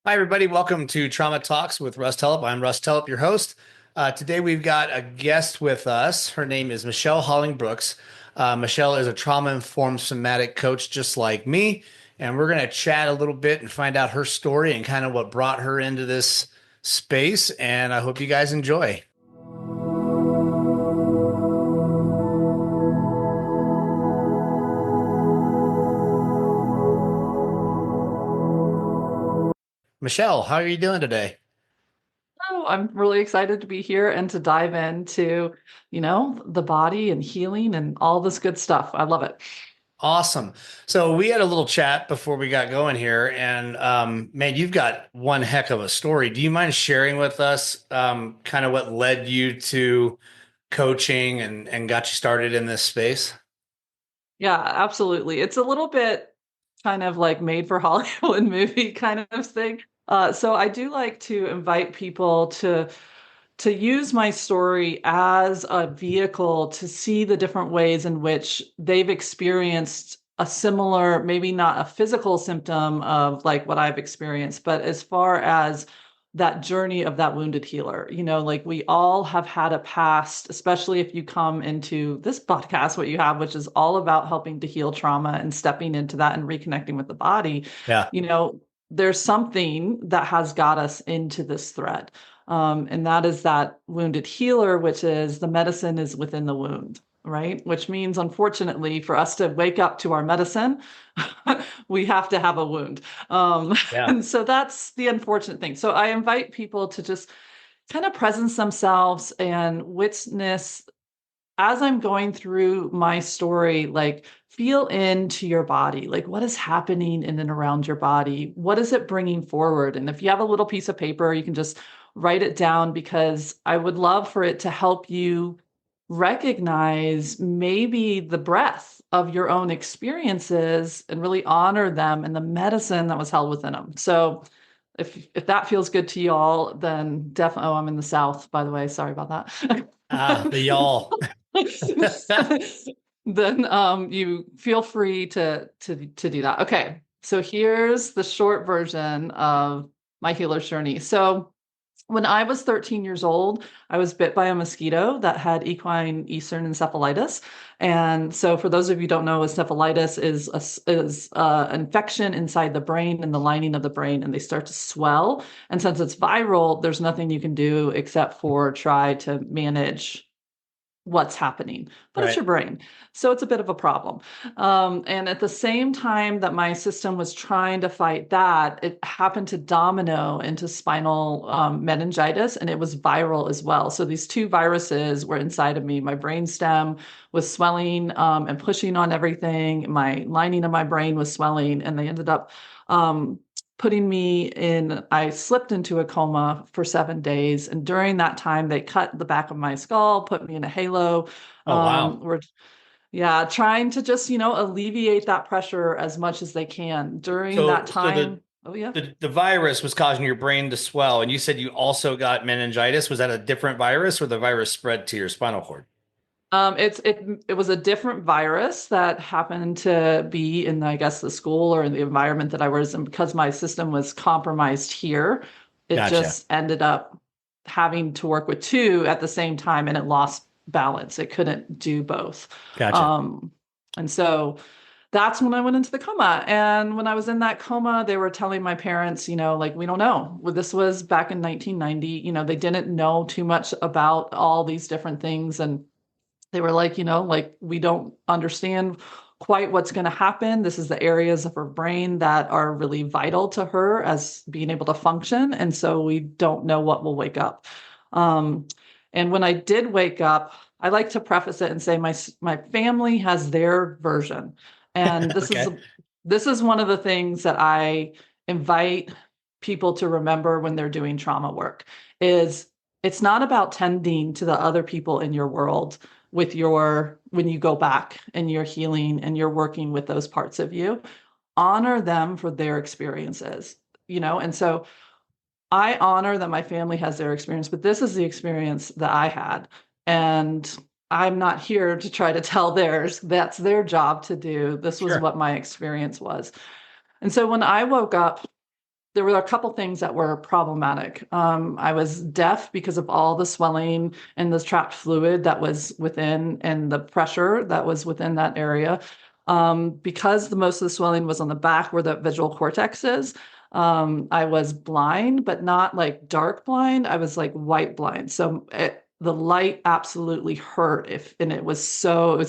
Hi, everybody. Welcome to Trauma Talks with Russ Tellup. I'm Russ Tellup, your host. Today, we've got a guest with us. Her name is Michelle Hollingbrooks. Michelle is a trauma-informed somatic coach just like me. And we're going to chat a little bit and find out her story and kind of what brought her into this space. And I hope you guys enjoy. Michelle, how are you doing today? Oh, I'm really excited to be here and to dive into, the body and healing and all this good stuff. I love it. Awesome. So we had a little chat before we got going here, and man, you've got one heck of a story. Do you mind sharing with us kind of what led you to coaching and got you started in this space? Yeah, absolutely. It's a little bit kind of like made for Hollywood movie kind of thing. So I do like to invite people to use my story as a vehicle to see the different ways in which they've experienced a similar, maybe not a physical symptom of like what I've experienced, but as far as that journey of that wounded healer. Like we all have had a past, especially if you come into this podcast, what you have, which is all about helping to heal trauma and stepping into that and reconnecting with the body. Yeah. You know, there's something that has got us into this thread. And that is that wounded healer, which is the medicine is within the wound, right? Which means, unfortunately, for us to wake up to our medicine, we have to have a wound. Yeah. And so that's the unfortunate thing. So I invite people to just kind of presence themselves and witness as I'm going through my story, like feel into your body, like what is happening in and around your body? What is it bringing forward? And if you have a little piece of paper, you can just write it down because I would love for it to help you recognize maybe the breadth of your own experiences and really honor them and the medicine that was held within them. So if that feels good to you all, then definitely, oh, I'm in the South, by the way. Sorry about Ah, that. the y'all. Then you feel free to do that. Okay, so here's the short version of my healer's journey. So when I was 13 years old, I was bit by a mosquito that had equine eastern encephalitis. And so, for those of you who don't know, encephalitis is infection inside the brain and the lining of the brain, and they start to swell. And since it's viral, there's nothing you can do except for try to manage what's happening, but it's Right. your brain. So it's a bit of a problem. And at the same time that my system was trying to fight that, it happened to domino into spinal meningitis, and it was viral as well. So these two viruses were inside of me. My brain stem was swelling and pushing on everything. My lining of my brain was swelling, and they ended up um, putting me in, I slipped into a coma for 7 days. And during that time, they cut the back of my skull, put me in a halo. Oh, wow. We're, yeah, trying to just, alleviate that pressure as much as they can during that So time. Oh, yeah. the virus was causing your brain to swell, and you said you also got meningitis. Was that a different virus, or the virus spread to your spinal cord? It was a different virus that happened to be in, I guess, the school or in the environment that I was in. Because my system was compromised here, it Gotcha. just ended up having to work with two at the same time, and it lost balance. It couldn't do both. Gotcha. Um, and so that's when I went into the coma. And when I was in that coma, they were telling my parents, like, we don't know. Well, this was back in 1990. They didn't know too much about all these different things. And they were like, like we don't understand quite what's going to happen. This is the areas of her brain that are really vital to her as being able to function. And so we don't know what will wake up. Um, and when I did wake up, I like to preface it and say my family has their version. And Okay. this is one of the things that I invite people to remember when they're doing trauma work is it's not about tending to the other people in your world with your when you go back and you're healing and you're working with those parts of you, honor them for their experiences. And so I honor that my family has their experience, but this is the experience that I had. And I'm not here to try to tell theirs. That's their job to do. This was Sure. what my experience was. And so when I woke up, there were a couple things that were problematic. I was deaf because of all the swelling and the trapped fluid that was within and the pressure that was within that area. Because the most of the swelling was on the back where the visual cortex is. I was blind, but not like dark blind. I was like white blind. So the light absolutely hurt and it was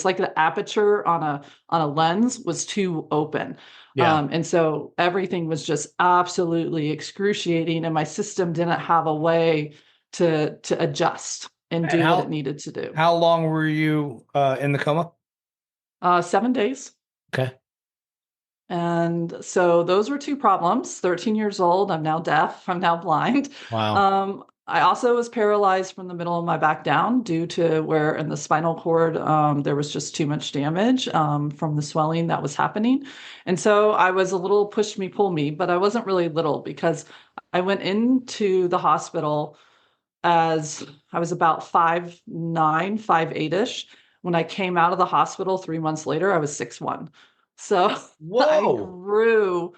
like the aperture on a lens was too open. Yeah. And so everything was just absolutely excruciating, and my system didn't have a way to adjust and And do what it needed to do. how long were you in the coma? 7 days. Okay. And so those were two problems. 13 years old, I'm now deaf, I'm now blind. Wow. I also was paralyzed from the middle of my back down due to where in the spinal cord there was just too much damage from the swelling that was happening. And so I was a little push me, pull me, but I wasn't really little because I went into the hospital as I was about 5'9", 5'8"-ish. When I came out of the hospital 3 months later, I was 6'1". So I Whoa. grew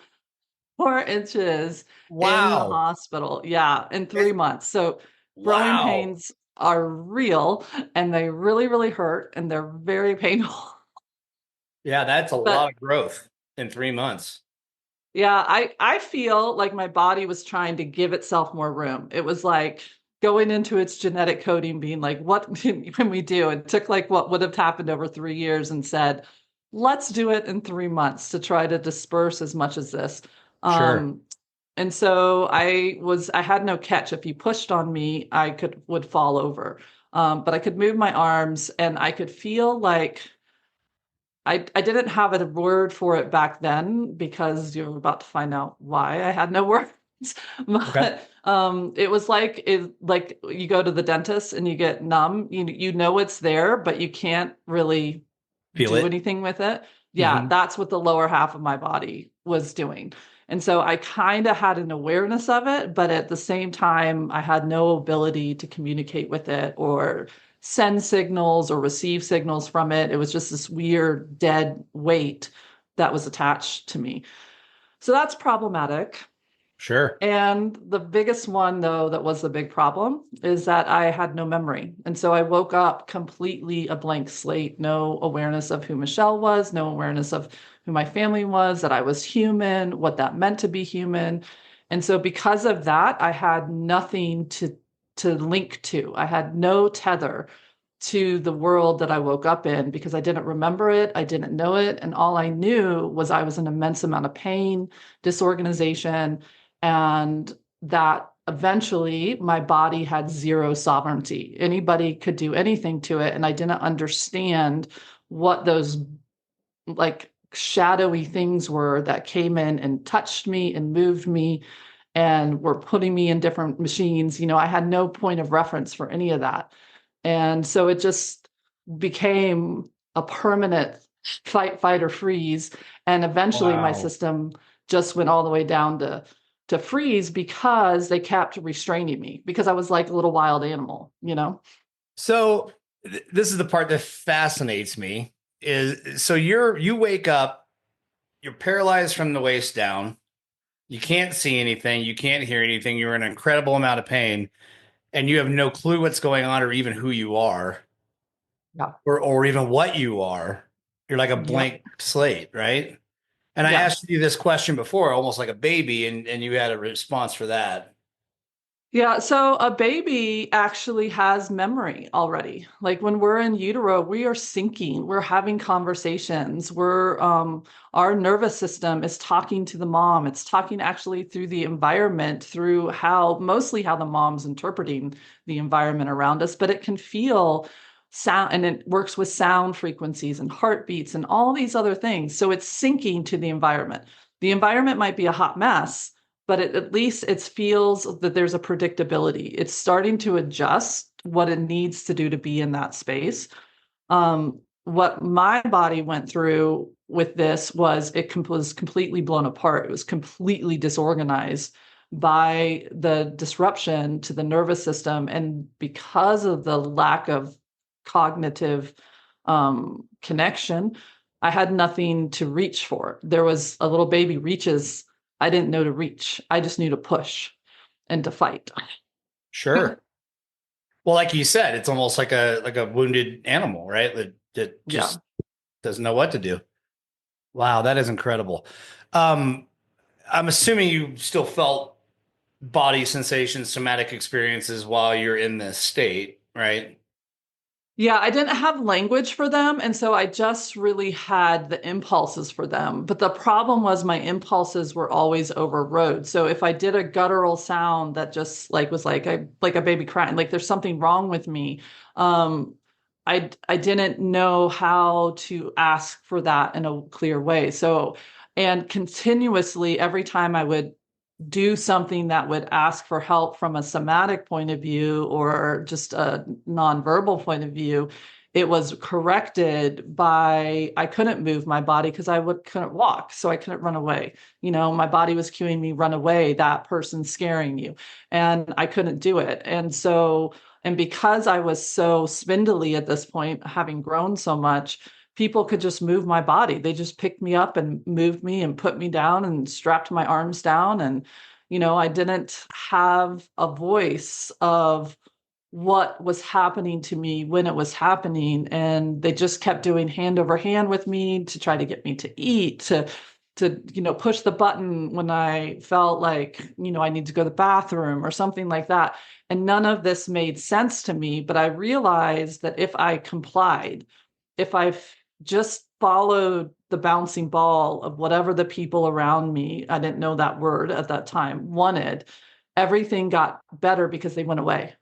4 inches in the Wow. hospital. Yeah, in 3 months. So growing Wow. pains are real and they really, really hurt and they're very painful. Yeah, that's a lot But of growth in 3 months. yeah, I feel like my body was trying to give itself more room. It was like going into its genetic coding, being like, what can we do? It took like what would have happened over 3 years and said, let's do it in 3 months to try to disperse as much as this. Sure. Um, and so I had no catch. If you pushed on me, would fall over. But I could move my arms and I could feel like I didn't have a word for it back then because you're about to find out why I had no words. Okay. But it was like you go to the dentist and you get numb. You know it's there, but you can't really Feel do it. anything with it. Yeah, Hmm. that's what the lower half of my body was doing. And so I kind of had an awareness of it, but at the same time, I had no ability to communicate with it or send signals or receive signals from it. It was just this weird dead weight that was attached to me. So that's problematic. Sure. And the biggest one, though, that was the big problem is that I had no memory. And so I woke up completely a blank slate, no awareness of who Michelle was, no awareness of who my family was, that I was human, what that meant to be human. And so because of that, I had nothing to link to. I had no tether to the world that I woke up in because I didn't remember it, I didn't know it, and all I knew was I was in immense amount of pain, disorganization, and that eventually my body had zero sovereignty. Anybody could do anything to it, and I didn't understand what those like shadowy things were that came in and touched me and moved me and were putting me in different machines. I had no point of reference for any of that. And so it just became a permanent fight or freeze. And eventually my Wow. system just went all the way down to freeze because they kept restraining me because I was like a little wild animal. So this is the part that fascinates me is so you wake up, you're paralyzed from the waist down. You can't see anything, you can't hear anything, you're in an incredible amount of pain, and you have no clue what's going on or even who you are Yeah. or even what you are. You're like a Yep. blank slate, right? And I Yeah. asked you this question before, almost like a baby, and you had a response for that. Yeah, so a baby actually has memory already. Like when we're in utero, we are syncing, we're having conversations, our nervous system is talking to the mom. It's talking actually through the environment, through mostly how the mom's interpreting the environment around us, but it can feel sound and it works with sound frequencies and heartbeats and all these other things. So it's syncing to the environment. The environment might be a hot mess, but at least it feels that there's a predictability. It's starting to adjust what it needs to do to be in that space. What my body went through with this was was completely blown apart. It was completely disorganized by the disruption to the nervous system. And because of the lack of cognitive connection, I had nothing to reach for. There was a little baby reaches I didn't know to reach. I just knew to push and to fight. Sure. Well, like you said, it's almost like a wounded animal, right? That Yeah. just doesn't know what to do. Wow, that is incredible. Um, I'm assuming you still felt body sensations, somatic experiences while you're in this state, right? Yeah, I didn't have language for them. And so I just really had the impulses for them. But the problem was my impulses were always overrode. So if I did a guttural sound that just like was like a baby crying, like there's something wrong with me, um, I didn't know how to ask for that in a clear way. So and continuously every time I would do something that would ask for help from a somatic point of view or just a nonverbal point of view, it was corrected by I couldn't move my body because couldn't walk, so I couldn't run away. My body was cueing me, run away, that person's scaring you, and I couldn't do it. And because I was so spindly at this point, having grown so much, people could just move my body. They just picked me up and moved me and put me down and strapped my arms down. And, I didn't have a voice of what was happening to me when it was happening. And they just kept doing hand over hand with me to try to get me to eat, to push the button when I felt like, I need to go to the bathroom or something like that. And none of this made sense to me. But I realized that if I complied, if I just followed the bouncing ball of whatever the people around me, I didn't know that word at that time, wanted, everything got better because they went away.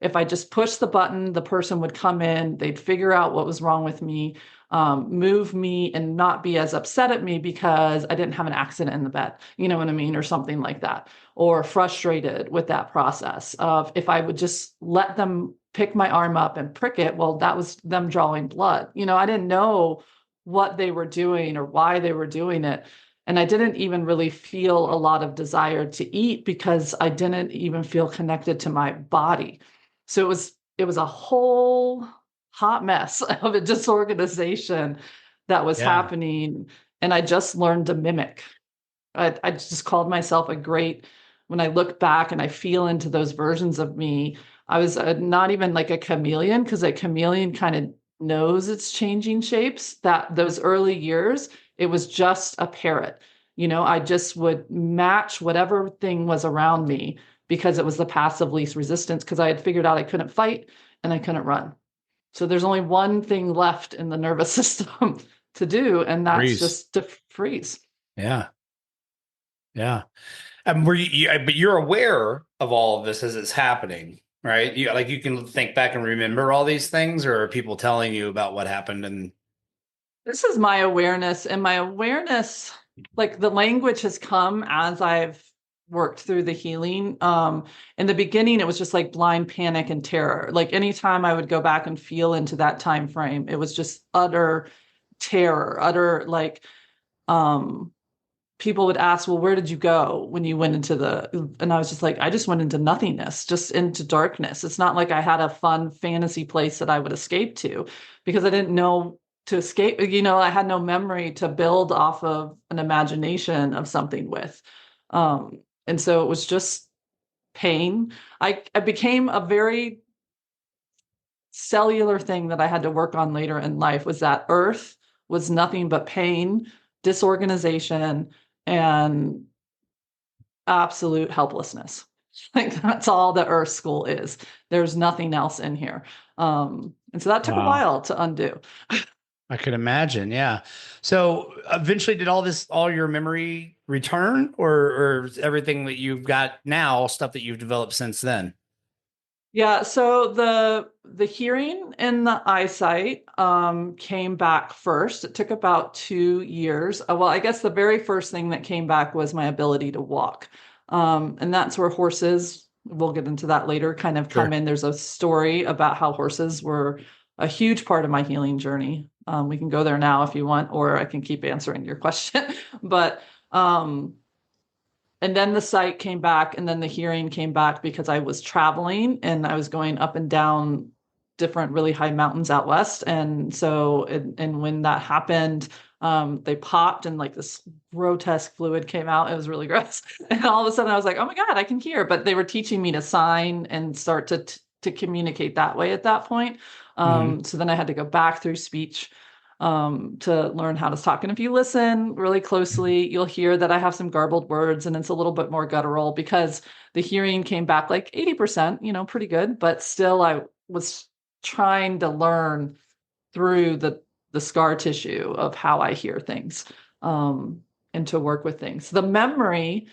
If I just pushed the button, the person would come in, they'd figure out what was wrong with me, move me, and not be as upset at me because I didn't have an accident in the bed, you know what I mean, or something like that, or frustrated with that process of if I would just let them pick my arm up and prick it, well, that was them drawing blood. I didn't know what they were doing or why they were doing it. And I didn't even really feel a lot of desire to eat because I didn't even feel connected to my body. So it was a whole hot mess of a disorganization that was Yeah. happening. And I just learned to mimic. I just called myself a great, when I look back and I feel into those versions of me, I was not even like a chameleon, because a chameleon kind of knows it's changing shapes. That those early years, it was just a parrot. I just would match whatever thing was around me because it was the path of least resistance, because I had figured out I couldn't fight and I couldn't run. So there's only one thing left in the nervous system to do, and that's Freeze. just to freeze. Yeah. Yeah. Were but you're aware of all of this as it's happening, right? You can think back and remember all these things, or are people telling you about what happened? And This is my awareness, and my awareness, like the language has come as I've worked through the healing. In the beginning, it was just like blind panic and terror. Like anytime I would go back and feel into that time frame, it was just utter terror, utter like people would ask, well, where did you go when you went into and I was just like, I just went into nothingness, just into darkness. It's not like I had a fun fantasy place that I would escape to, because I didn't know to escape. I had no memory to build off of an imagination of something with. And so it was just pain. I became a very cellular thing that I had to work on later in life, was that earth was nothing but pain, disorganization, and absolute helplessness. Like that's all the earth school is. There's nothing else in here. And so that took a wow, while to undo. I could imagine. Yeah. So eventually, did all your memory return, or is everything that you've got now stuff that you've developed since then? Yeah, so the hearing and the eyesight came back first. It took about 2 years. Well, I guess the very first thing that came back was my ability to walk. And that's where horses, we'll get into that later, kind of come Sure. in. There's a story about how horses were a huge part of my healing journey. We can go there now if you want, or I can keep answering your question. But and then the sight came back, and then the hearing came back because I was traveling and I was going up and down different really high mountains out west. And so, and when that happened, They popped and like this grotesque fluid came out. It was really gross. And all of a sudden I was like, oh my God, I can hear. But they were teaching me to sign and start to communicate that way at that point. Hmm. So then I had to go back through speech to learn how to talk. And if you listen really closely, you'll hear that I have some garbled words and it's a little bit more guttural because the hearing came back like 80%, pretty good. But still, I was trying to learn through the scar tissue of how I hear things and to work with things. The memory,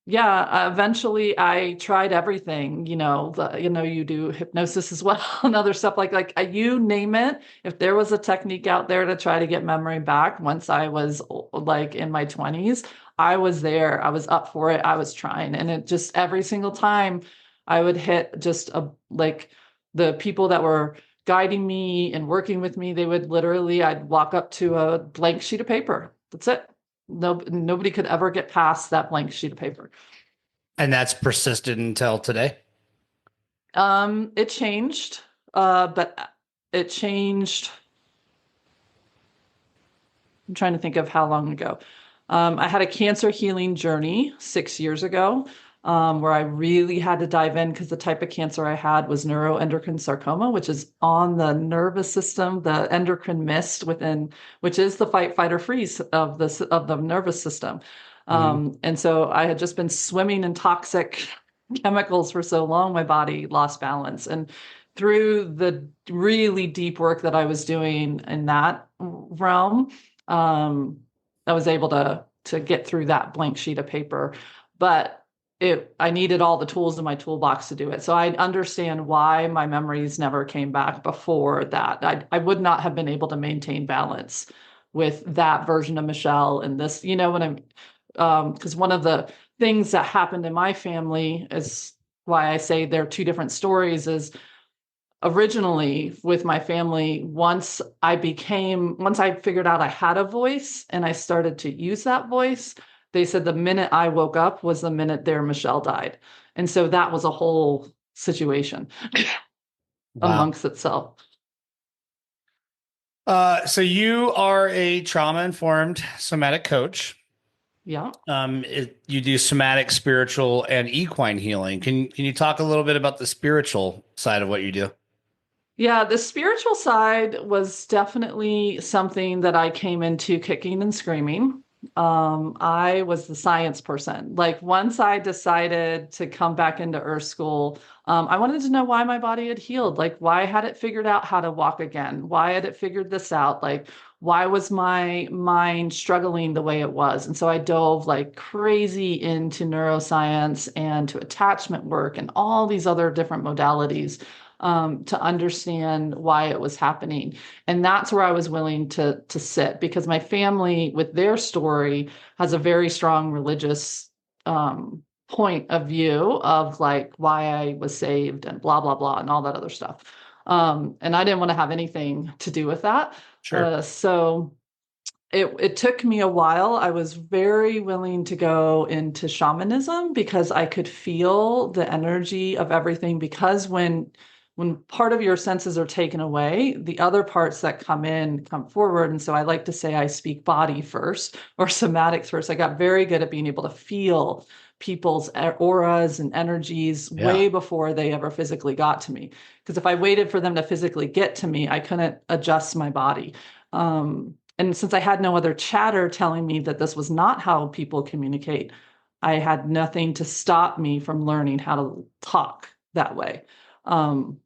yeah, eventually I tried everything, you do hypnosis as well and other stuff like you name it. If there was a technique out there to try to get memory back once I was like in my 20s, I was there. I was up for it. I was trying. And it just every single time I would hit just like the people that were guiding me and working with me, they would literally, I'd walk up to a blank sheet of paper. That's it. No, nobody could ever get past that blank sheet of paper. And that's persisted until today. It changed, but it changed. I'm trying to think of how long ago. I had a cancer healing journey 6 years ago, where I really had to dive in because the type of cancer I had was neuroendocrine sarcoma, which is on the nervous system, the endocrine mist within, which is the fight, fight, or freeze of the nervous system. Hmm. And so I had just been swimming in toxic chemicals for so long, my body lost balance. And through the really deep work that I was doing in that realm, I was able to get through that blank sheet of paper. But I needed all the tools in my toolbox to do it. So I understand why my memories never came back before that. I would not have been able to maintain balance with that version of Michelle and this, what I'm, because one of the things that happened in my family is why I say they're two different stories is originally with my family, once I figured out I had a voice and I started to use that voice, they said the minute I woke up was the minute their Michelle died. And so that was a whole situation Wow. amongst itself. So you are a trauma-informed somatic coach. Yeah. You do somatic, spiritual, and equine healing. Can you talk a little bit about the spiritual side of what you do? Yeah, the spiritual side was definitely something that I came into kicking and screaming. I was the science person. Like once I decided to come back into Earth School, I wanted to know why my body had healed. Like why had it figured out how to walk again? Why had it figured this out? Like why was my mind struggling the way it was? And so I dove like crazy into neuroscience and to attachment work and all these other different modalities to understand why it was happening. And that's where I was willing to sit because my family, with their story, has a very strong religious point of view of like why I was saved and blah, blah, blah, and all that other stuff. And I didn't want to have anything to do with that. Sure. So it took me a while. I was very willing to go into shamanism because I could feel the energy of everything because when part of your senses are taken away, the other parts that come forward. And so I like to say I speak body first or somatic first. I got very good at being able to feel people's auras and energies Yeah. way before they ever physically got to me. Because if I waited for them to physically get to me, I couldn't adjust my body. And since I had no other chatter telling me that this was not how people communicate, I had nothing to stop me from learning how to talk that way. Um,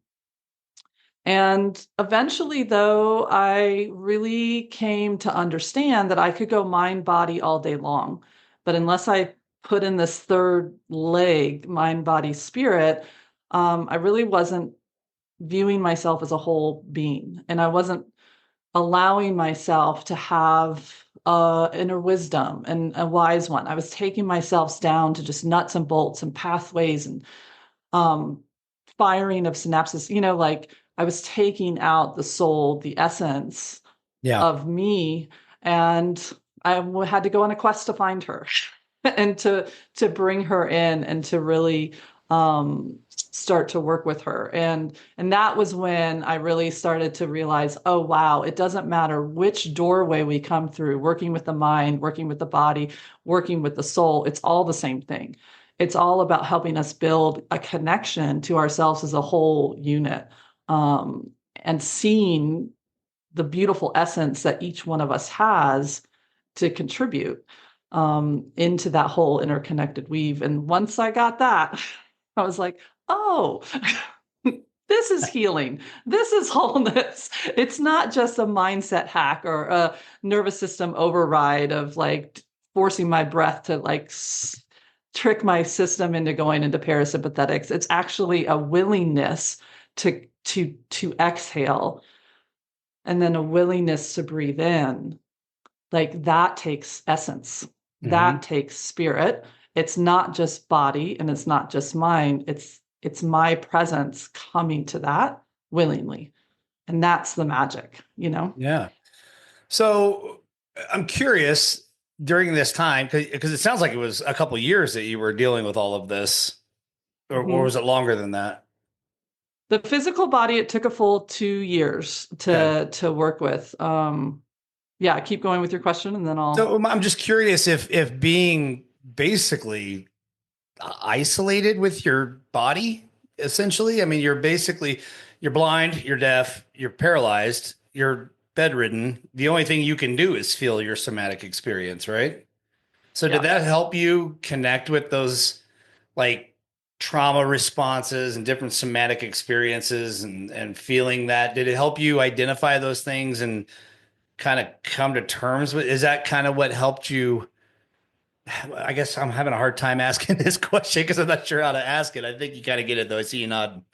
and eventually, though, I really came to understand that I could go mind body all day long. But unless I put in this third leg, mind body spirit, I really wasn't viewing myself as a whole being. And I wasn't allowing myself to have inner wisdom and a wise one. I was taking myself down to just nuts and bolts and pathways and um, firing of synapses, like I was taking out the soul, the essence Yeah. of me. And had to go on a quest to find her and to bring her in and to really start to work with her. And that was when I really started to realize, oh wow, it doesn't matter which doorway we come through, working with the mind, working with the body, working with the soul, it's all the same thing. It's all about helping us build a connection to ourselves as a whole unit, and seeing the beautiful essence that each one of us has to contribute into that whole interconnected weave. And once I got that, I was like, oh, this is healing. This is wholeness. It's not just a mindset hack or a nervous system override of like forcing my breath to like trick my system into going into parasympathetics. It's actually a willingness to exhale, and then a willingness to breathe in. Like that takes essence. That takes spirit. It's not just body and it's not just mind. It's my presence coming to that willingly. And that's the magic, you know? Yeah. So I'm curious during this time, because it sounds like it was a couple of years that you were dealing with all of this, or was it longer than that? The physical body, it took a full 2 years to work with. Yeah, keep going with your question and then I'll. So I'm just curious if being basically isolated with your body, essentially. I mean, you're blind, you're deaf, you're paralyzed, you're bedridden. The only thing you can do is feel your somatic experience, right? So did Yeah. that help you connect with those like trauma responses and different somatic experiences and feeling that? Did it help you identify those things and kind of come to terms with? Is that kind of what helped you? I guess I'm having a hard time asking this question because I'm not sure how to ask it. I think you kind of get it though. I see you nod.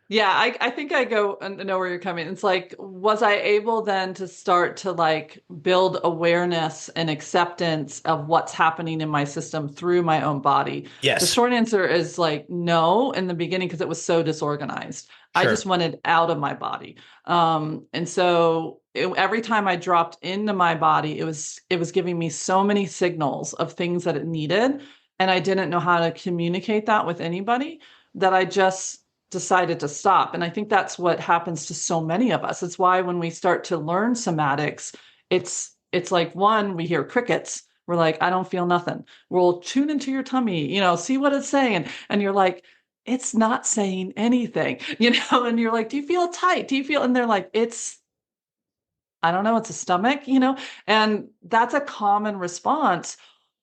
Yeah, I think I go and know where you're coming. It's like, was I able then to start to like build awareness and acceptance of what's happening in my system through my own body? The Yes, short answer is like no in the beginning because it was so disorganized. I sure. just wanted out of my body. And so every time I dropped into my body, it was giving me so many signals of things that it needed, and I didn't know how to communicate that with anybody, that I just decided to stop. And I think that's what happens to so many of us. It's why when we start to learn somatics, it's like, one, we hear crickets. We're like, I don't feel nothing. We'll tune into your tummy, see what it's saying. And you're like, it's not saying anything, and you're like, do you feel tight? Do you feel? And they're like, I don't know, it's a stomach. And that's a common response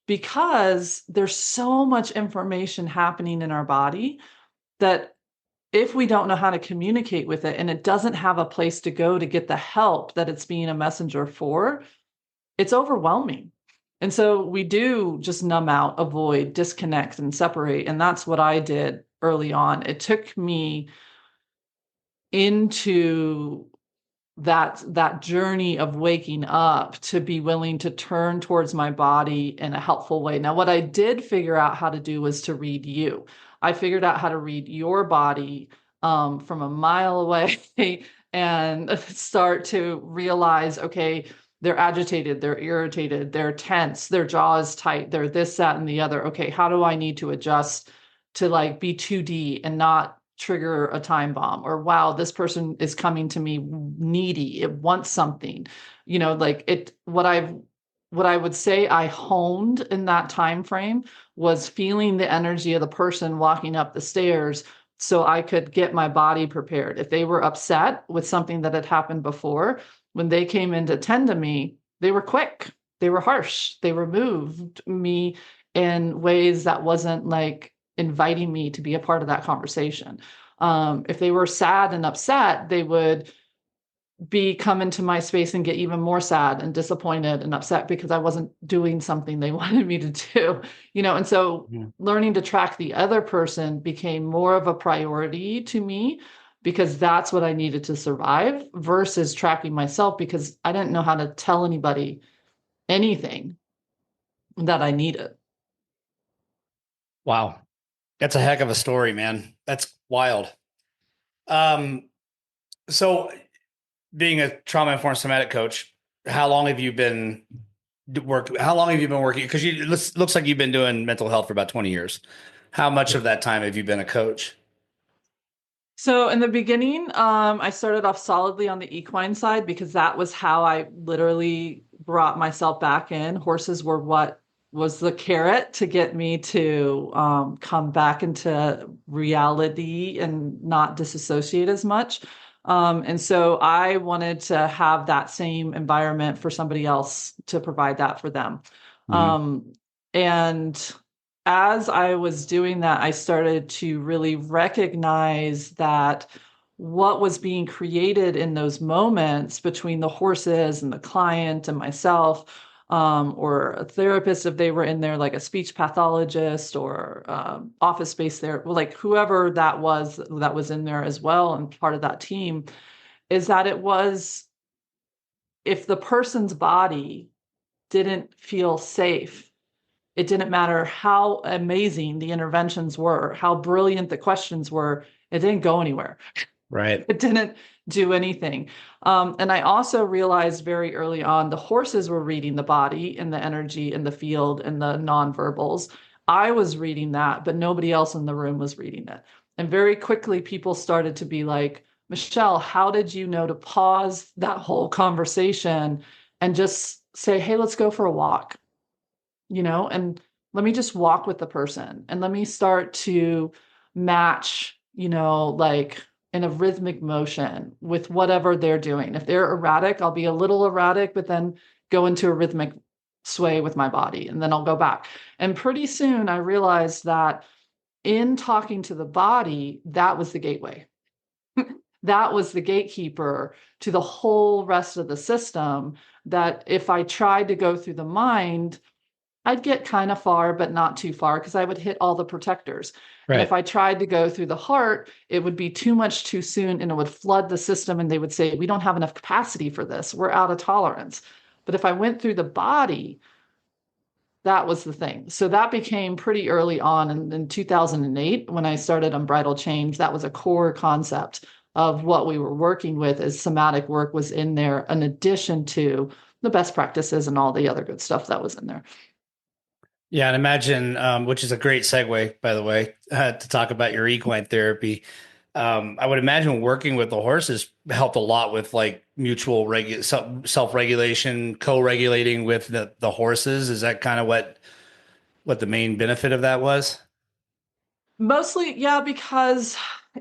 because there's so much information happening in our body that if we don't know how to communicate with it and it doesn't have a place to go to get the help that it's being a messenger for, it's overwhelming. And so we do just numb out, avoid, disconnect, and separate. And that's what I did early on. It took me into that journey of waking up to be willing to turn towards my body in a helpful way. Now, what I did figure out how to do was to read you. I figured out how to read your body from a mile away and start to realize, okay, they're agitated, they're irritated, they're tense, their jaw is tight, they're this, that, and the other. Okay, how do I need to adjust to like be 2D and not trigger a time bomb? Or wow, this person is coming to me needy, it wants something, like it. What I would say I honed in that time frame was feeling the energy of the person walking up the stairs so I could get my body prepared. If they were upset with something that had happened before, when they came in to tend to me, they were quick, they were harsh, they removed me in ways that wasn't like inviting me to be a part of that conversation. If they were sad and upset, they would come into my space and get even more sad and disappointed and upset because I wasn't doing something they wanted me to do, and so learning to track the other person became more of a priority to me because that's what I needed to survive versus tracking myself because I didn't know how to tell anybody anything that I needed. Wow. That's a heck of a story, man. That's wild. Um, so being a trauma informed somatic coach, how long have you been how long have you been working? Because it looks like you've been doing mental health for about 20 years. How much of that time have you been a coach? So in the beginning, I started off solidly on the equine side because that was how I literally brought myself back in. Horses were what was the carrot to get me to come back into reality and not disassociate as much. And so I wanted to have that same environment for somebody else to provide that for them. Mhm. And as I was doing that, I started to really recognize that what was being created in those moments between the horses and the client and myself, or a therapist, if they were in there, like a speech pathologist or office space there, like whoever that was in there as well and part of that team, is that it was if the person's body didn't feel safe, it didn't matter how amazing the interventions were, how brilliant the questions were, it didn't go anywhere. Right. It didn't do anything. And I also realized very early on the horses were reading the body and the energy and the field and the nonverbals. I was reading that, but nobody else in the room was reading it. And very quickly, people started to be like, Michelle, how did you know to pause that whole conversation and just say, hey, let's go for a walk? And let me just walk with the person and let me start to match, like in a rhythmic motion with whatever they're doing. If they're erratic, I'll be a little erratic, but then go into a rhythmic sway with my body and then I'll go back. And pretty soon I realized that in talking to the body, that was the gateway. That was the gatekeeper to the whole rest of the system. That if I tried to go through the mind, I'd get kind of far, but not too far because I would hit all the protectors. And if Right. I tried to go through the heart, it would be too much too soon and it would flood the system. And they would say, we don't have enough capacity for this. We're out of tolerance. But if I went through the body, that was the thing. So that became pretty early on in 2008 when I started Unbridled Change. That was a core concept of what we were working with as somatic work was in there, in addition to the best practices and all the other good stuff that was in there. Yeah, and imagine, which is a great segue, by the way, to talk about your equine therapy. I would imagine working with the horses helped a lot with like mutual self-regulation, co-regulating with the horses. Is that kind of what the main benefit of that was? Mostly, yeah, because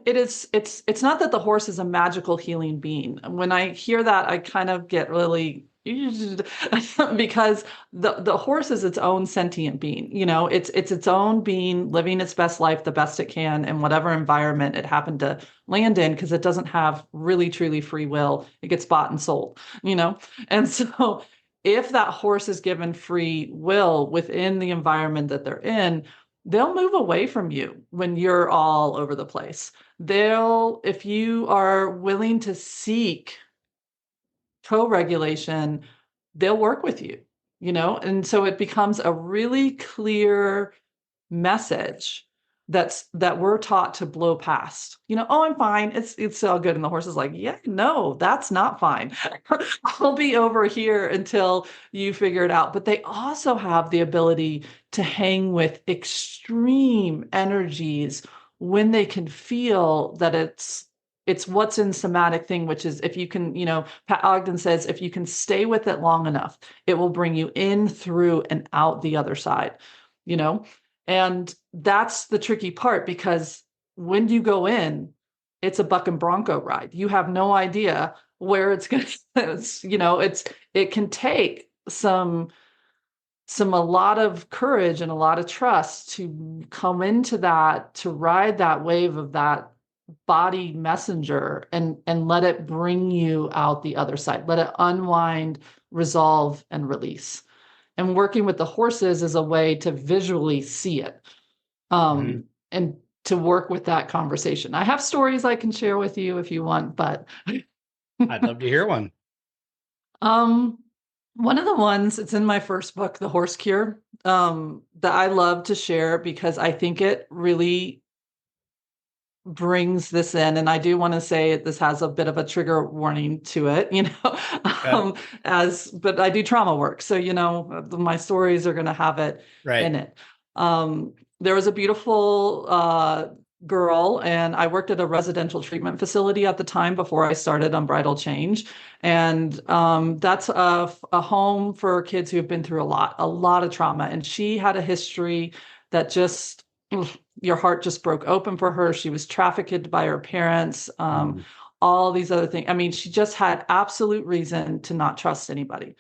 it's not that the horse is a magical healing being. When I hear that, I kind of get really because the horse is its own sentient being. It's its own being living its best life the best it can in whatever environment it happened to land in, because it doesn't have really truly free will. It gets bought and sold. And so if that horse is given free will within the environment that they're in, they'll move away from you when you're all over the place. If you are willing to seek co-regulation, they'll work with you. And so it becomes a really clear message that we're taught to blow past. Oh, I'm fine. It's all good. And the horse is like, yeah, no, that's not fine. I'll be over here until you figure it out. But they also have the ability to hang with extreme energies when they can feel that it's what's in somatic thing, which is if you can, Pat Ogden says, if you can stay with it long enough, it will bring you in, through, and out the other side, you know? And that's the tricky part, because when you go in, it's a buck and bronco ride. You have no idea where it's going to, it can take a lot of courage and a lot of trust to come into that, to ride that wave of that body messenger and let it bring you out the other side. Let it unwind, resolve, and release. And working with the horses is a way to visually see it, Mhm. and to work with that conversation. I have stories I can share with you if you want, but I'd love to hear one. um, one of the ones, it's in my first book, The Horse Cure, that I love to share because I think it really brings this in. And I do want to say this has a bit of a trigger warning to it, Okay. but I do trauma work. So, my stories are going to have it Right. in it. There was a beautiful girl, and I worked at a residential treatment facility at the time before I started Unbridled Change. And that's a home for kids who have been through a lot of trauma. And she had a history that just, your heart just broke open for her. She was trafficked by her parents, all these other things. I mean, she just had absolute reason to not trust anybody.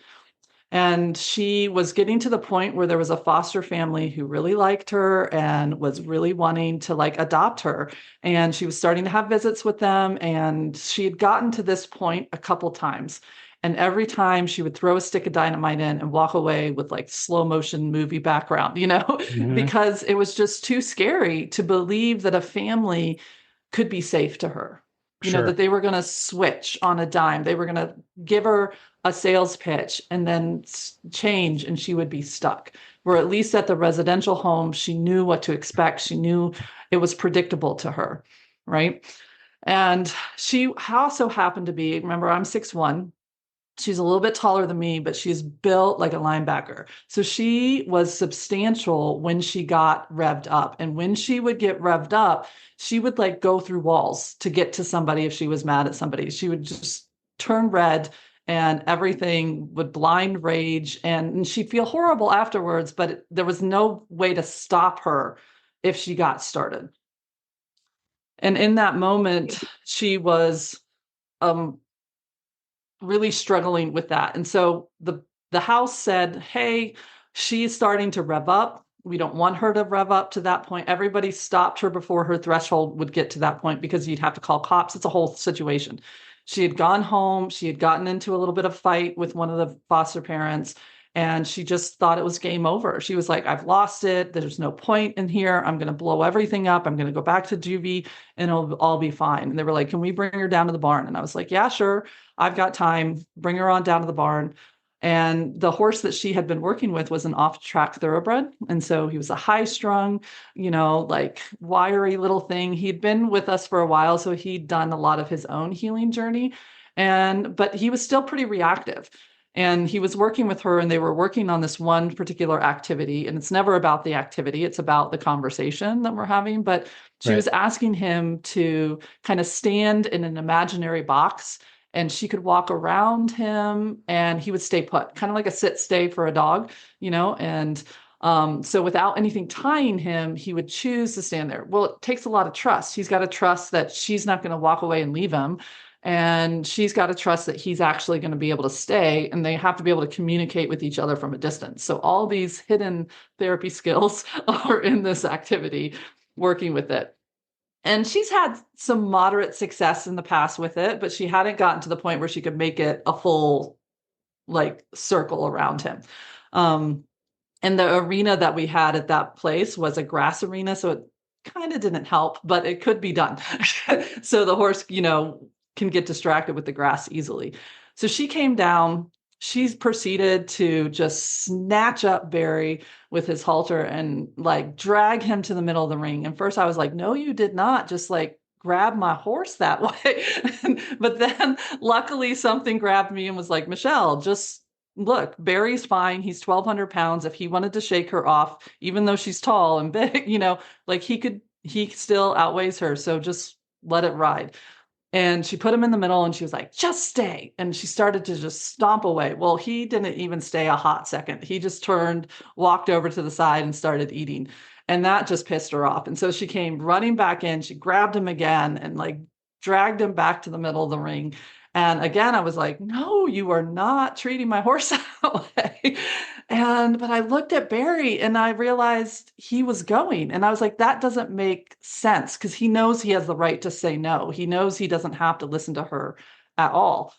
And she was getting to the point where there was a foster family who really liked her and was really wanting to like adopt her. And she was starting to have visits with them. And she had gotten to this point a couple times. And every time she would throw a stick of dynamite in and walk away with like slow motion movie background, because it was just too scary to believe that a family could be safe to her. Sure. That they were going to switch on a dime. They were going to give her a sales pitch and then change and she would be stuck. Where at least at the residential home, she knew what to expect. She knew it was predictable to her, right? And she also happened to be, remember, I'm 6'1". She's a little bit taller than me, but she's built like a linebacker. So she was substantial when she got revved up. And when she would get revved up, she would like go through walls to get to somebody if she was mad at somebody. She would just turn red and everything would blind rage. And she'd feel horrible afterwards, but there was no way to stop her if she got started. And in that moment, she was really struggling with that. And so the house said, hey, she's starting to rev up. We don't want her to rev up to that point. Everybody stopped her before her threshold would get to that point because you'd have to call cops. It's a whole situation. She had gone home. She had gotten into a little bit of fight with one of the foster parents, and she just thought it was game over. She was like, I've lost it. There's no point in here. I'm going to blow everything up. I'm going to go back to juvie and it'll all be fine. And they were like, can we bring her down to the barn? And I was like, yeah, sure. I've got time. Bring her on down to the barn. And the horse that she had been working with was an off-track thoroughbred. And so he was a high-strung, like wiry little thing. He'd been with us for a while, so he'd done a lot of his own healing journey. But he was still pretty reactive. And he was working with her and they were working on this one particular activity. And it's never about the activity. It's about the conversation that we're having. But she was asking him to kind of stand in an imaginary box and she could walk around him and he would stay put, kind of like a sit stay for a dog, and so without anything tying him, he would choose to stand there. Well, it takes a lot of trust. He's got to trust that she's not going to walk away and leave him. And she's got to trust that he's actually going to be able to stay, and they have to be able to communicate with each other from a distance. So all these hidden therapy skills are in this activity, working with it. And she's had some moderate success in the past with it, but she hadn't gotten to the point where she could make it a full like circle around him. And the arena that we had at that place was a grass arena, so it kind of didn't help, but it could be done. So the horse, can get distracted with the grass easily. So she came down. She's proceeded to just snatch up Barry with his halter and like drag him to the middle of the ring. And first I was like, no, you did not just like grab my horse that way. But then luckily something grabbed me and was like, Michelle, just look, Barry's fine. He's 1,200 pounds. If he wanted to shake her off, even though she's tall and big, like he still outweighs her. So just let it ride. And she put him in the middle and she was like, just stay. And she started to just stomp away. Well, he didn't even stay a hot second. He just turned, walked over to the side and started eating. And that just pissed her off. And so she came running back in. She grabbed him again and like dragged him back to the middle of the ring. And again, I was like, no, you are not treating my horse that way. But I looked at Barry and I realized he was going. And I was like, that doesn't make sense because he knows he has the right to say no. He knows he doesn't have to listen to her at all.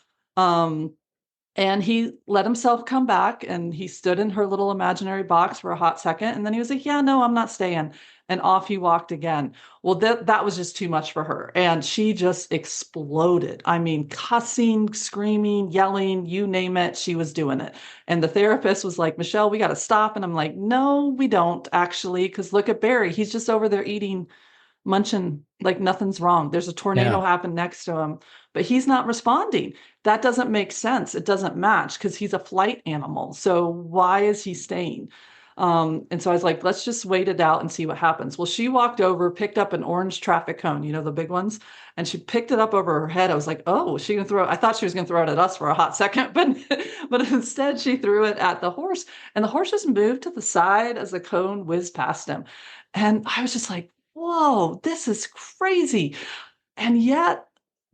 And he let himself come back and he stood in her little imaginary box for a hot second. And then he was like, yeah, no, I'm not staying. And off he walked again. Well, that was just too much for her. And she just exploded. I mean, cussing, screaming, yelling, you name it, she was doing it. And the therapist was like, Michelle, we got to stop. And I'm like, no, we don't actually. Because look at Barry. He's just over there eating, munching like nothing's wrong. There's a tornado happened next to him, but he's not responding. That doesn't make sense. It doesn't match because he's a flight animal. So why is he staying? And so I was like, let's just wait it out and see what happens. Well, she walked over, picked up an orange traffic cone, the big ones, and she picked it up over her head. I was like, oh, is she gonna throw it? I thought she was gonna throw it at us for a hot second, but instead she threw it at the horse, and the horse just moved to the side as the cone whizzed past him. And I was just like, whoa, this is crazy. And yet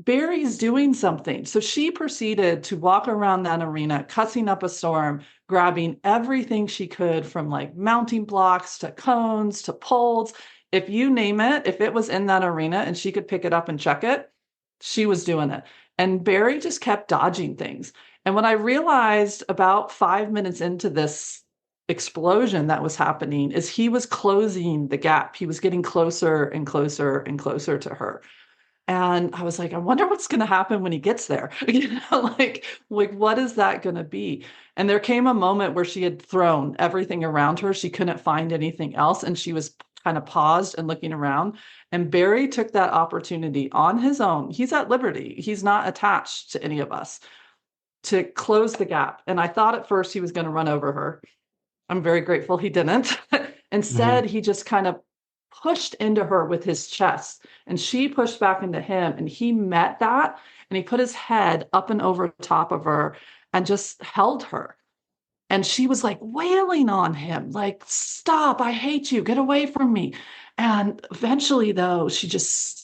Barry's doing something. So she proceeded to walk around that arena, cussing up a storm, grabbing everything she could from like mounting blocks to cones to poles. If you name it, if it was in that arena and she could pick it up and check it, she was doing it. And Barry just kept dodging things. And when I realized about 5 minutes into this explosion that was happening, is he was closing the gap. He was getting closer and closer and closer to her. And I was like, I wonder what's going to happen when he gets there. Like what is that going to be? And there came a moment where she had thrown everything around her. She couldn't find anything else. And she was kind of paused and looking around. And Barry took that opportunity on his own. He's at liberty. He's not attached to any of us, to close the gap. And I thought at first he was going to run over her. I'm very grateful he didn't. Instead, he just kind of pushed into her with his chest, and she pushed back into him, and he met that, and he put his head up and over top of her and just held her. And she was like wailing on him, like, stop, I hate you, get away from me. And eventually, though,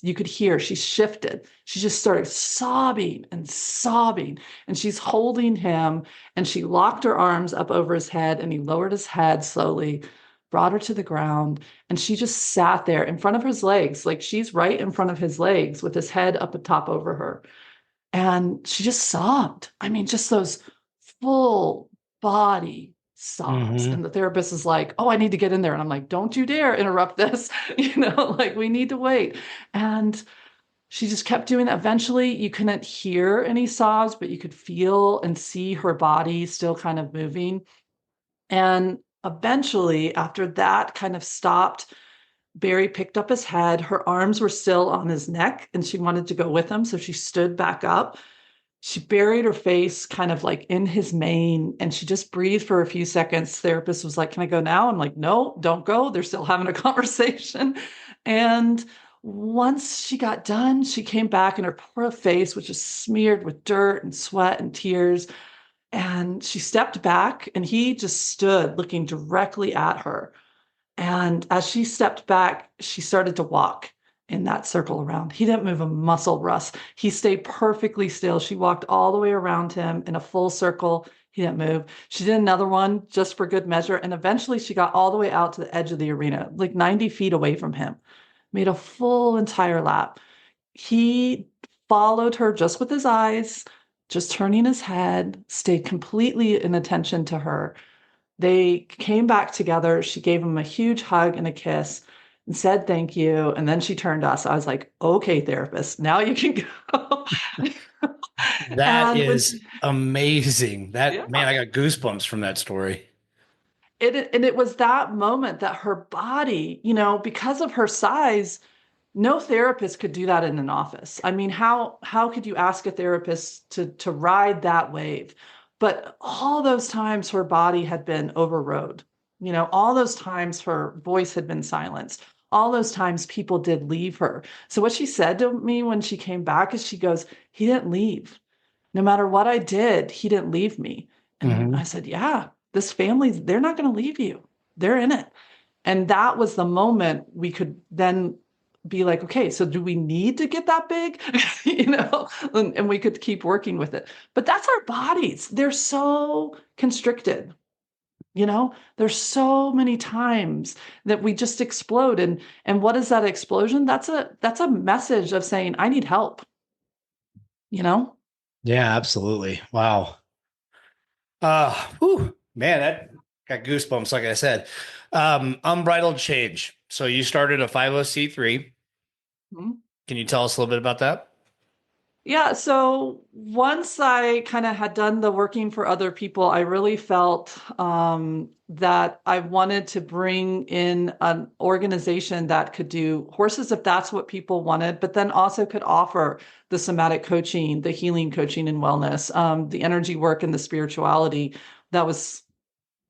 you could hear, she shifted. She just started sobbing and sobbing. And she's holding him, and she locked her arms up over his head, and he lowered his head slowly, brought her to the ground. And she just sat there in front of his legs, like she's right in front of his legs with his head up atop over her. And she just sobbed. I mean, just those full body sobs. And the therapist is like, oh, I need to get in there. And I'm like, don't you dare interrupt this. Like we need to wait. And she just kept doing that. Eventually you couldn't hear any sobs, but you could feel and see her body still kind of moving. And eventually, after that kind of stopped, Barry picked up his head. Her arms were still on his neck, and she wanted to go with him. So she stood back up. She buried her face kind of like in his mane, and she just breathed for a few seconds. Therapist was like, can I go now? I'm like, no, don't go. They're still having a conversation. And once she got done, she came back, and her poor face was just smeared with dirt and sweat and tears. And she stepped back, and he just stood looking directly at her. And as she stepped back, she started to walk in that circle around. He didn't move a muscle, Russ. He stayed perfectly still. She walked all the way around him in a full circle. He didn't move. She did another one just for good measure. And eventually she got all the way out to the edge of the arena, like 90 feet away from him, made a full entire lap. He followed her just with his eyes, just turning his head, stayed completely in attention to her. They came back together. She gave him a huge hug and a kiss and said thank you. And then she turned to us. I was like, okay, therapist, now you can go. That is amazing. Yeah. Man, I got goosebumps from that story. It was that moment that her body, because of her size, no therapist could do that in an office. I mean, how could you ask a therapist to ride that wave? But all those times her body had been overrode, all those times her voice had been silenced, all those times people did leave her. So what she said to me when she came back is she goes, he didn't leave. No matter what I did, he didn't leave me. And I said, yeah, this family, they're not going to leave you. They're in it. And that was the moment we could then be like, okay, so do we need to get that big? And we could keep working with it. But that's our bodies. They're so constricted. There's so many times that we just explode. And what is that explosion? That's a message of saying, I need help. Yeah, absolutely. Wow. Man, that got goosebumps, like I said. Unbridled change. So you started a 50c3. Mhm. Can you tell us a little bit about that? Yeah, so once I kind of had done the working for other people, I really felt that I wanted to bring in an organization that could do horses if that's what people wanted, but then also could offer the somatic coaching, the healing coaching and wellness, the energy work and the spirituality that was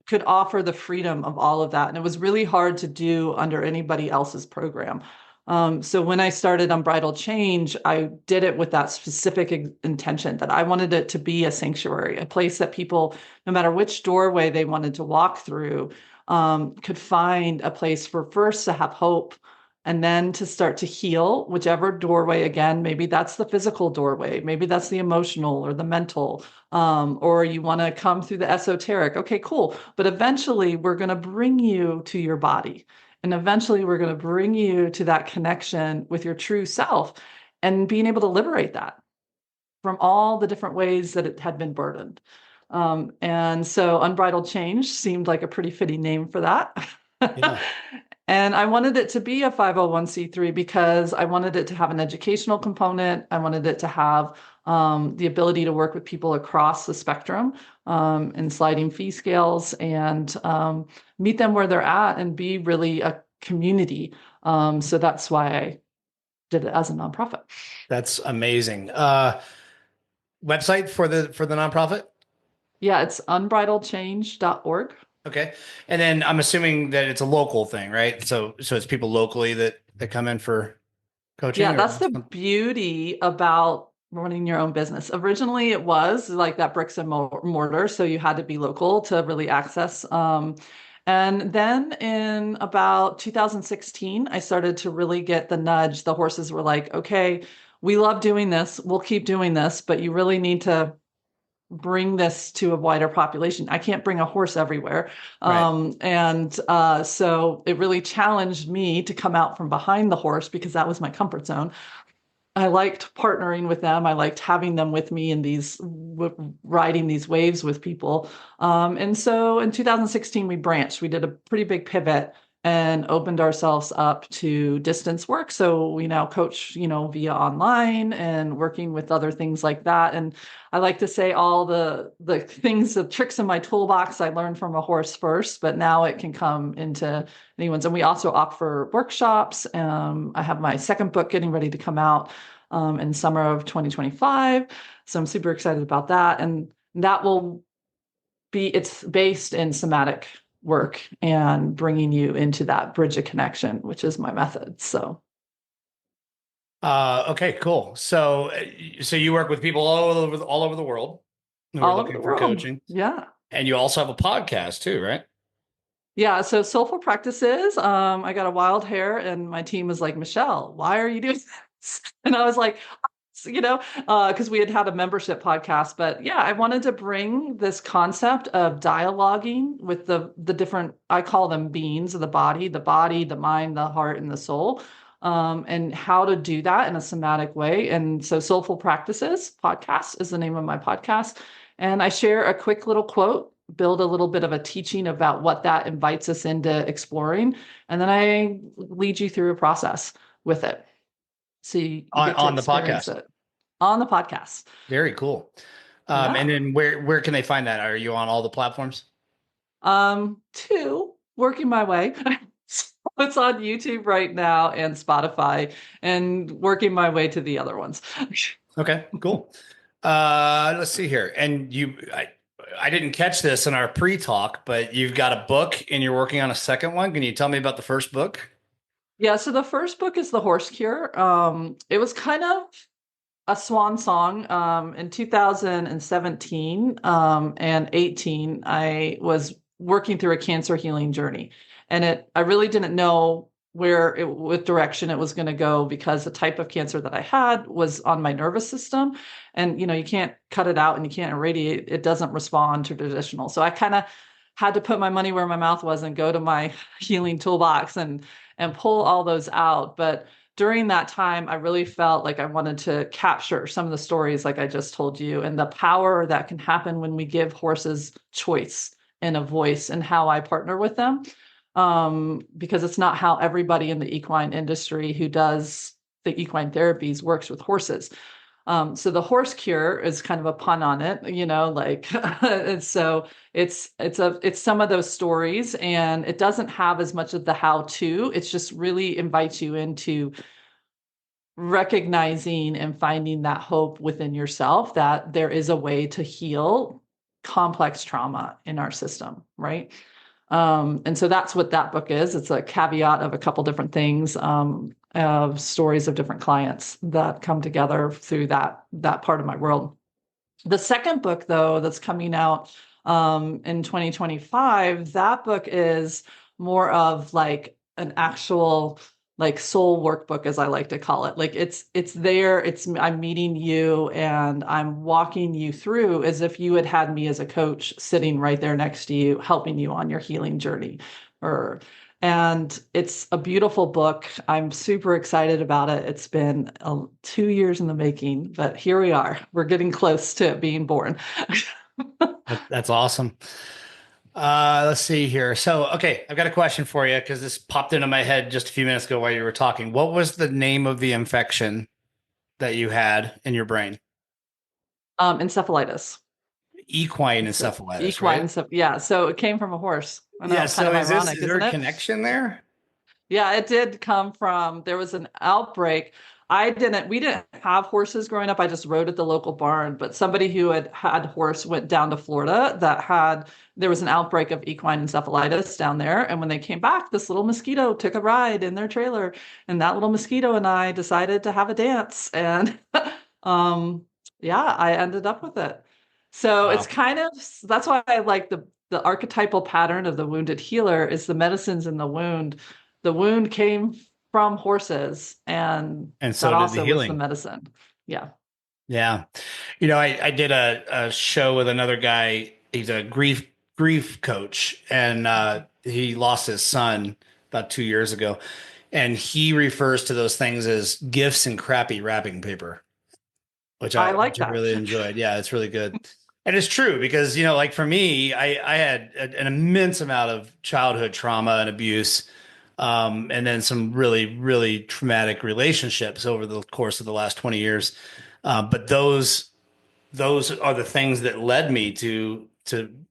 could offer the freedom of all of that. And it was really hard to do under anybody else's program. So when I started Unbridled Change, I did it with that specific intention that I wanted it to be a sanctuary, a place that people, no matter which doorway they wanted to walk through, could find a place for first to have hope and then to start to heal whichever doorway. Again, maybe that's the physical doorway, maybe that's the emotional or the mental, or you want to come through the esoteric. Okay, cool. But eventually we're going to bring you to your body. And eventually we're going to bring you to that connection with your true self and being able to liberate that from all the different ways that it had been burdened. And so Unbridled Change seemed like a pretty fitting name for that. Yeah. And I wanted it to be a 501c3 because I wanted it to have an educational component. I wanted it to have the ability to work with people across the spectrum in sliding fee scales and meet them where they're at and be really a community. So that's why I did it as a nonprofit. That's amazing. Website for the nonprofit? Yeah, it's unbridledchange.org. Okay. And then I'm assuming that it's a local thing, right? So it's people locally that come in for Yeah, coaching or that's the beauty about running your own business. Originally, it was like that bricks and mortar, so you had to be local to really access. And then in about 2016, I started to really get the nudge. The horses were like, okay, we love doing this. We'll keep doing this, but you really need to bring this to a wider population. I can't bring a horse everywhere. right. So it really challenged me to come out from behind the horse because that was my comfort zone. I liked partnering with them. I liked having them with me in these riding these waves with people. And so in 2016, we branched. We did a pretty big pivot and opened ourselves up to distance work. So we now coach, via online and working with other things like that. And I like to say all the things, the tricks in my toolbox I learned from a horse first, but now it can come into anyone's. And we also offer workshops. I have my second book getting ready to come out in summer of 2025. So I'm super excited about that. And that will it's based in somatic work and bringing you into that bridge of connection, which is my method. So. Okay, cool. So you work with people all over the world who are All over the looking for world. coaching, Yeah. and you also have a podcast too, right? Yeah. So Soulful Practices. I got a wild hair and my team was like, Michelle, why are you doing this? And I was like, because we had a membership podcast. But yeah, I wanted to bring this concept of dialoguing with the different, I call them beings of the body, the mind, the heart, and the soul, and how to do that in a somatic way. And so Soulful Practices podcast is the name of my podcast. And I share a quick little quote, build a little bit of a teaching about what that invites us into exploring. And then I lead you through a process with it. So you get to On the experience podcast. it on the podcast. Very cool. And Yeah. then where can they find that? Are you on all the platforms? Two, working my way. So it's on YouTube right now and Spotify and working my way to the other ones. Okay, cool. Let's see here. And I didn't catch this in our pre-talk, but you've got a book and you're working on a second one. Can you tell me about the first book? Yeah, so the first book is The Horse Cure. It was kind of a swan song. In 2017 and 18, I was working through a cancer healing journey. And I really didn't know what direction it was going to go because the type of cancer that I had was on my nervous system. And, you can't cut it out and you can't irradiate. It doesn't respond to traditional. So I kind of had to put my money where my mouth was and go to my healing toolbox and pull all those out. But during that time, I really felt like I wanted to capture some of the stories like I just told you and the power that can happen when we give horses choice and a voice and how I partner with them. Because it's not how everybody in the equine industry who does the equine therapies works with horses. So the horse cure is kind of a pun on it, and so it's some of those stories, and it doesn't have as much of the how-to. It's just really invites you into recognizing and finding that hope within yourself that there is a way to heal complex trauma in our system, right? And so that's what that book is. It's a caveat of a couple different things, of stories of different clients that come together through that part of my world. The second book, though, that's coming out in 2025, that book is more of like an actual like soul workbook, as I like to call it. Like it's there, I'm meeting you and I'm walking you through as if you had me as a coach sitting right there next to you, helping you on your healing journey. And it's a beautiful book. I'm super excited about it. It's been 2 years in the making, but here we are. We're getting close to being born. That's awesome. Let's see here. So, okay, I've got a question for you because this popped into my head just a few minutes ago while you were talking. What was the name of the infection that you had in your brain? Encephalitis. Equine It's encephalitis, equine right? stuff. Yeah. So it came from a horse. I Yeah. know, kind So of ironic, is there isn't a it? connection there? Yeah, it did come from, there was an outbreak. We didn't have horses growing up. I just rode at the local barn, but somebody who had horse went down to Florida there was an outbreak of equine encephalitis down there. And when they came back, this little mosquito took a ride in their trailer, and that little mosquito and I decided to have a dance. And um, yeah, I ended up with it. So it's Wow. kind of, that's why I like the archetypal pattern of the wounded healer is the medicines in the wound. The wound came from horses, and And that so did the also was the healing. medicine. Yeah. Yeah. I did a show with another guy. He's a grief coach, and he lost his son about 2 years ago. And he refers to those things as gifts and crappy wrapping paper, which I I like which I that. really enjoyed. Yeah, it's really good. And it's true because, like for me, I had an immense amount of childhood trauma and abuse, and then some really, really traumatic relationships over the course of the last 20 years. But those are the things that led me to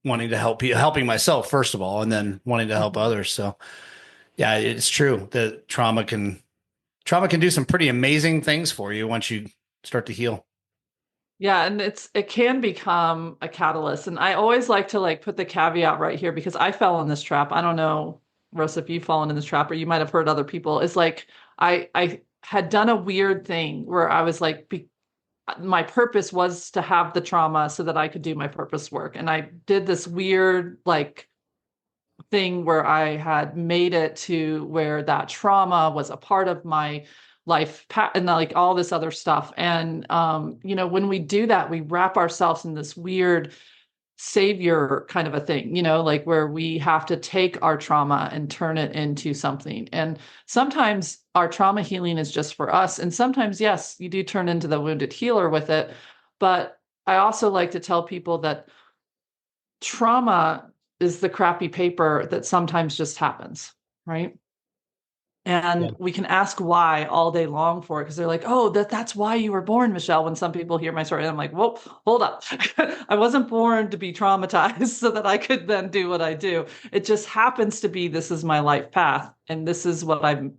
wanting to helping myself first of all, and then wanting to help Mhm. others. So yeah, it's true that trauma can do some pretty amazing things for you once you start to heal. Yeah, and it can become a catalyst. And I always like to like put the caveat right here because I fell in this trap. I don't know, Russ, if you've fallen in this trap or you might have heard other people. It's like I had done a weird thing where I was like my purpose was to have the trauma so that I could do my purpose work. And I did this weird like thing where I had made it to where that trauma was a part of my life and like all this other stuff. And when we do that, we wrap ourselves in this weird savior kind of a thing, like where we have to take our trauma and turn it into something. And sometimes our trauma healing is just for us. And sometimes, yes, you do turn into the wounded healer with it. But I also like to tell people that trauma is the crappy paper that sometimes just happens, right? Yeah. And we can ask why all day long for it because they're like, oh, that's why you were born, Michelle. When some people hear my story, and I'm like, whoa, hold up. I wasn't born to be traumatized so that I could then do what I do. It just happens to be this is my life path, and this is what I'm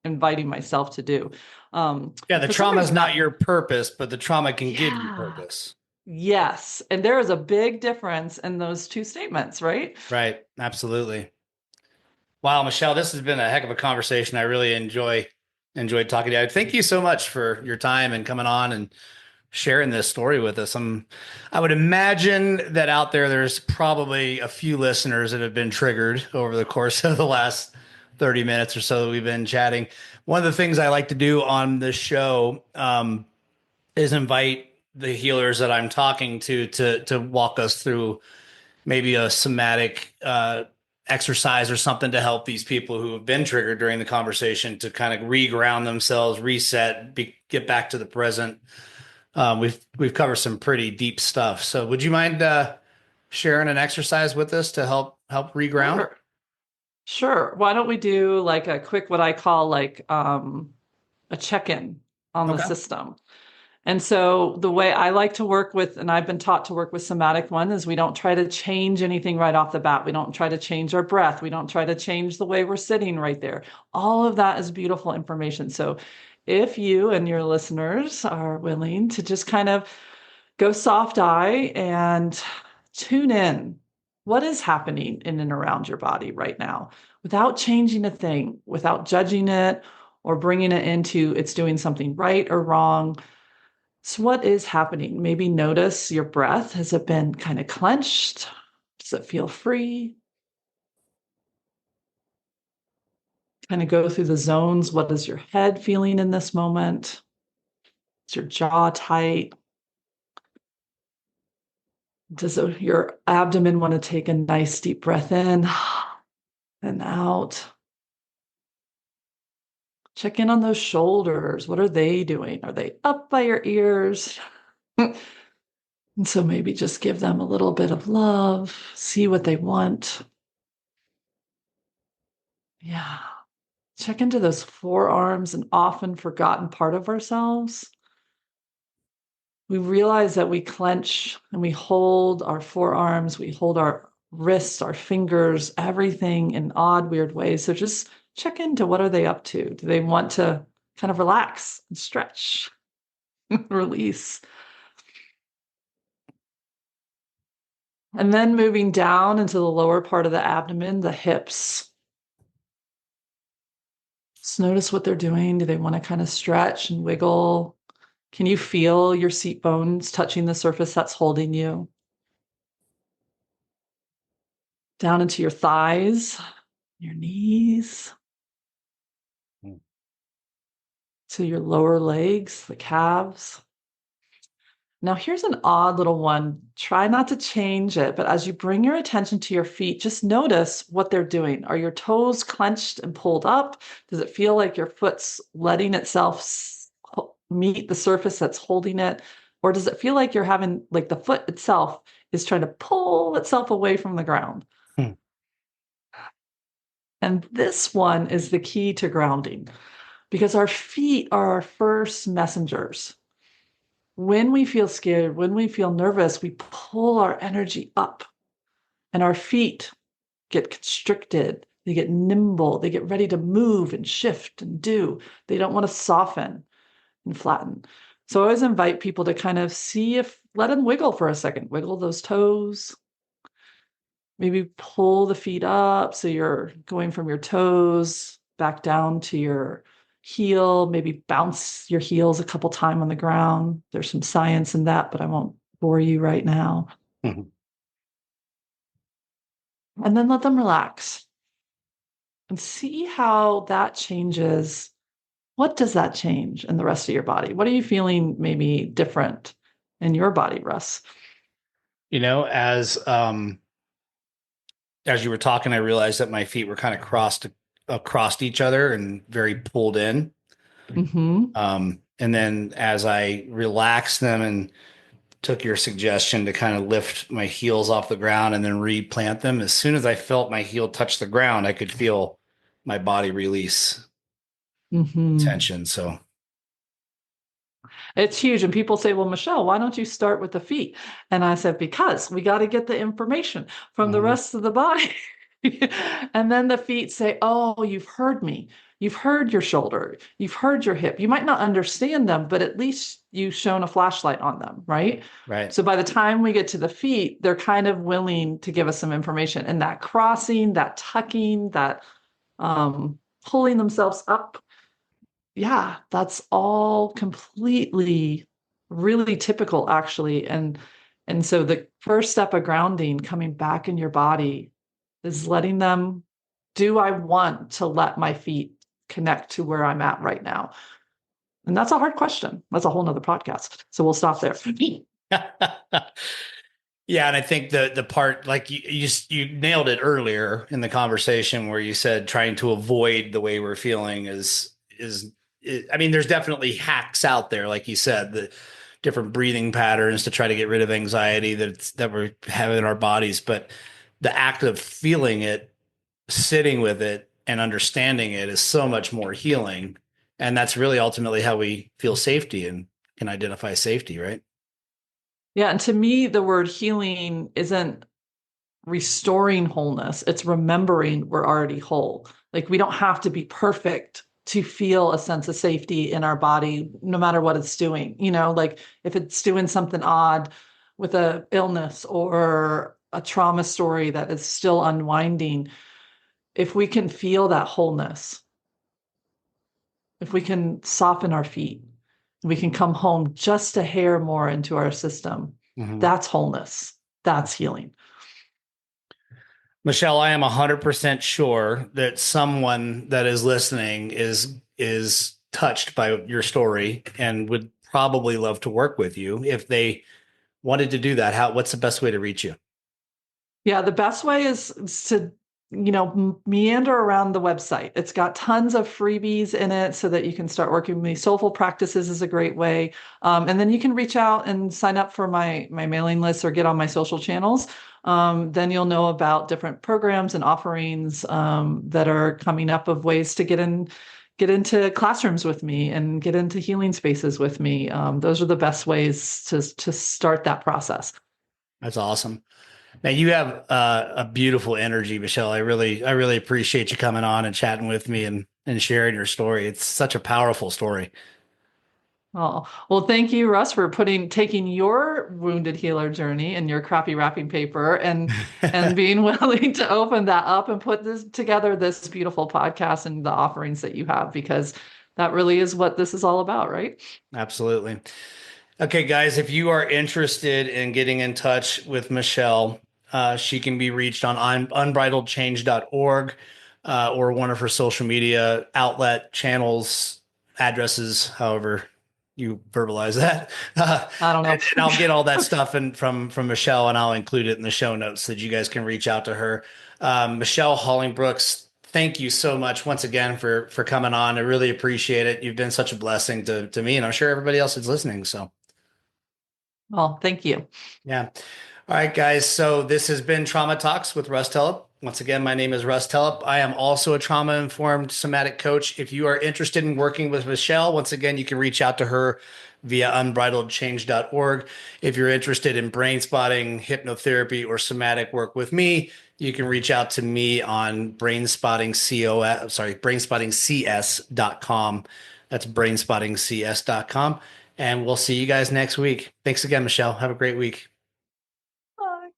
inviting myself to do. Yeah, the For some trauma is reason, not your purpose, but the trauma can give you yeah, purpose. yes. And there is a big difference in those two statements, right? Right. Absolutely. Wow, Michelle, this has been a heck of a conversation. I really enjoyed talking to you. Thank you so much for your time and coming on and sharing this story with us. I would imagine that out there's probably a few listeners that have been triggered over the course of the last 30 minutes or so that we've been chatting. One of the things I like to do on this show is invite the healers that I'm talking to walk us through maybe a somatic exercise or something to help these people who have been triggered during the conversation to kind of reground themselves, reset, get back to the present. We've covered some pretty deep stuff. So would you mind sharing an exercise with us to help reground? Sure. Sure. Why don't we do like a quick, what I call like a check-in on the Okay. system? And so the way I like to work with, and I've been taught to work with somatic one, is we don't try to change anything right off the bat. We don't try to change our breath. We don't try to change the way we're sitting right there. All of that is beautiful information. So if you and your listeners are willing to just kind of go soft eye and tune in. What is happening in and around your body right now without changing a thing, without judging it or bringing it into it's doing something right or wrong. So, what is happening? Maybe notice your breath. Has it been kind of clenched? Does it feel free? Kind of go through the zones. What is your head feeling in this moment? Is your jaw tight? Does your abdomen want to take a nice deep breath in and out? Check in on those shoulders. What are they doing? Are they up by your ears? And so maybe just give them a little bit of love, see what they want. Yeah. Check into those forearms, an often forgotten part of ourselves. We realize that we clench and we hold our forearms, we hold our wrists, our fingers, everything in odd, weird ways. So just check into what are they up to? Do they want to kind of relax and stretch, release? And then moving down into the lower part of the abdomen, the hips. Just notice what they're doing. Do they want to kind of stretch and wiggle? Can you feel your seat bones touching the surface that's holding you? Down into your thighs, your knees, to your lower legs, the calves. Now, here's an odd little one. Try not to change it, but as you bring your attention to your feet, just notice what they're doing. Are your toes clenched and pulled up? Does it feel like your foot's letting itself meet the surface that's holding it? Or does it feel like you're having, like the foot itself is trying to pull itself away from the ground? Hmm. And this one is the key to grounding because our feet are our first messengers. When we feel scared, when we feel nervous, we pull our energy up and our feet get constricted. They get nimble. They get ready to move and shift and do. They don't want to soften and flatten. So I always invite people to kind of let them wiggle for a second. Wiggle those toes. Maybe pull the feet up so you're going from your toes back down to your heel. Maybe bounce your heels a couple times on the ground. There's some science in that, but I won't bore you right now. Mhm. And then let them relax and see how that changes. What does that change in the rest of your body? What are you feeling maybe different in your body, Russ? You know, as you were talking, I realized that my feet were kind of crossed across each other and very pulled in. Mm-hmm. And then as I relaxed them and took your suggestion to kind of lift my heels off the ground and then replant them, as soon as I felt my heel touch the ground, I could feel my body release Mm-hmm. tension. So, It's huge. And people say, well, Michelle, why don't you start with the feet? And I said, because we got to get the information from the mhm, rest of the body. And then the feet say, oh, you've heard me. You've heard your shoulder. You've heard your hip. You might not understand them, but at least you've shown a flashlight on them, right? right. So by the time we get to the feet, they're kind of willing to give us some information. And that crossing, that tucking, that pulling themselves up, yeah, that's all completely really typical actually. And so the first step of grounding, coming back in your body, is letting them, do I want to let my feet connect to where I'm at right now? And that's a hard question. That's a whole nother podcast. So we'll stop there. Yeah, and I think the part like you nailed it earlier in the conversation where you said trying to avoid the way we're feeling I mean, there's definitely hacks out there, like you said, the different breathing patterns to try to get rid of anxiety that we're having in our bodies, but the act of feeling it, sitting with it, and understanding it is so much more healing, and that's really ultimately how we feel safety and can identify safety, right? Yeah. And to me, the word healing isn't restoring wholeness. It's remembering we're already whole. Like we don't have to be perfect to feel a sense of safety in our body, no matter what it's doing. Like if it's doing something odd, with a illness or a trauma story that is still unwinding, if we can feel that wholeness, if we can soften our feet, we can come home just a hair more into our system. Mhm. That's wholeness. That's healing. Michelle, I am 100% sure that someone that is listening is touched by your story and would probably love to work with you. If they wanted to do that, what's the best way to reach you? Yeah, the best way is to, meander around the website. It's got tons of freebies in it so that you can start working with me. Soulful Practices is a great way. And then you can reach out and sign up for my mailing list or get on my social channels. Then you'll know about different programs and offerings that are coming up of ways to get into classrooms with me and get into healing spaces with me. Those are the best ways to start that process. That's awesome. Now you have a beautiful energy, Michelle. I really appreciate you coming on and chatting with me and sharing your story. It's such a powerful story. Oh, well, thank you, Russ, for taking your wounded healer journey and your crappy wrapping paper and being willing to open that up and put this beautiful podcast and the offerings that you have, because that really is what this is all about, right? Absolutely. Okay, guys, if you are interested in getting in touch with Michelle, she can be reached on unbridledchange.org or one of her social media outlet channels, addresses, however you verbalize that. I don't know. And I'll get all that stuff from Michelle, and I'll include it in the show notes so that you guys can reach out to her. Michelle Hollingbrooks, thank you so much once again for coming on. I really appreciate it. You've been such a blessing to me, and I'm sure everybody else is listening. So. Well, thank you. Yeah. All right, guys. So this has been Trauma Talks with Russ Tellup. Once again, my name is Russ Tellup. I am also a trauma-informed somatic coach. If you are interested in working with Michelle, once again, you can reach out to her via unbridledchange.org. If you're interested in brain spotting, hypnotherapy, or somatic work with me, you can reach out to me on brainspottingcs.com. That's brainspottingcs.com. And we'll see you guys next week. Thanks again, Michelle. Have a great week. Bye.